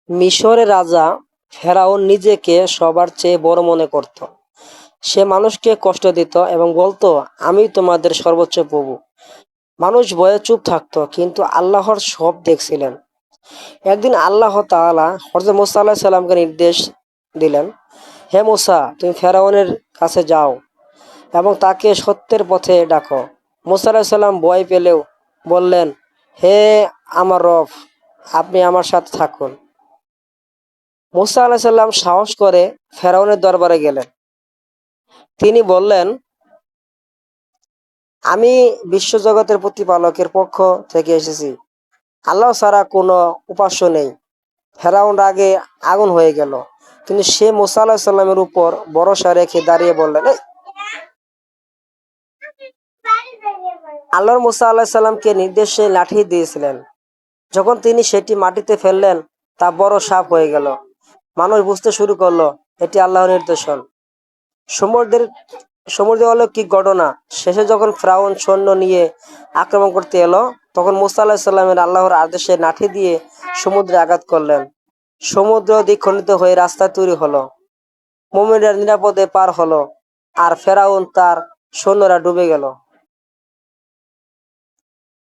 মিশরের রাজা ফেরাউন নিজেকে সবার চেয়ে বড় মনে করত। সে মানুষকে কষ্ট দিত এবং বলতো, আমি তোমাদের সর্বোচ্চ প্রভু। মানুষ ভয়ে চুপ থাকতো, কিন্তু আল্লাহর সব দেখছিলেন। একদিন আল্লাহ তাআলা হযরত মুসা আলাইহিস সালামকে নির্দেশ দিলেন, হে মুসা, তুমি ফেরাউনের কাছে যাও এবং তাকে সত্যের পথে ডাকো। মুসা আলাইহিস সালাম ভয় পেলেও বললেন, হে আমার রব, আপনি আমার সাথে থাকুন। মুসা আলাইহিস সালাম সাহস করে ফেরাউনের দরবারে গেলেন। তিনি বললেন, আমি বিশ্বজগতের প্রতিপালকের পক্ষ থেকে এসেছি। আল্লাহ ছাড়া কোনো উপাস্য নেই। ফেরাউন রাগে আগুন হয়ে গেল, কিন্তু সে মুসা আলাহিসাল্লামের সাল্লামের উপর ভরসা রেখে দাঁড়িয়ে বললেন, আল্লাহর মুসা আল্লাহ সাল্লামকে নির্দেশে লাঠি দিয়েছিলেন। যখন তিনি সেটি মাটিতে ফেললেন, তা বড় সাপ হয়ে গেল। মানুষ বুঝতে শুরু করলো, এটি আল্লাহর নির্দেশন। সমুদ্রের সমুদ্রে অলৌকিক ঘটনা। শেষে যখন ফেরাউন সৈন্য নিয়ে আক্রমণ করতে এলো, তখন মুসা আলাহিসাল্লামের সাল্লামের আল্লাহর আদেশে লাঠি দিয়ে সমুদ্রে আঘাত করলেন। সমুদ্র দ্বিখণ্ডিত হয়ে রাস্তা তৈরি হলো। মুমিনরা নিরাপদে পার হলো, আর ফেরাউন তার সৈন্যরা ডুবে গেল।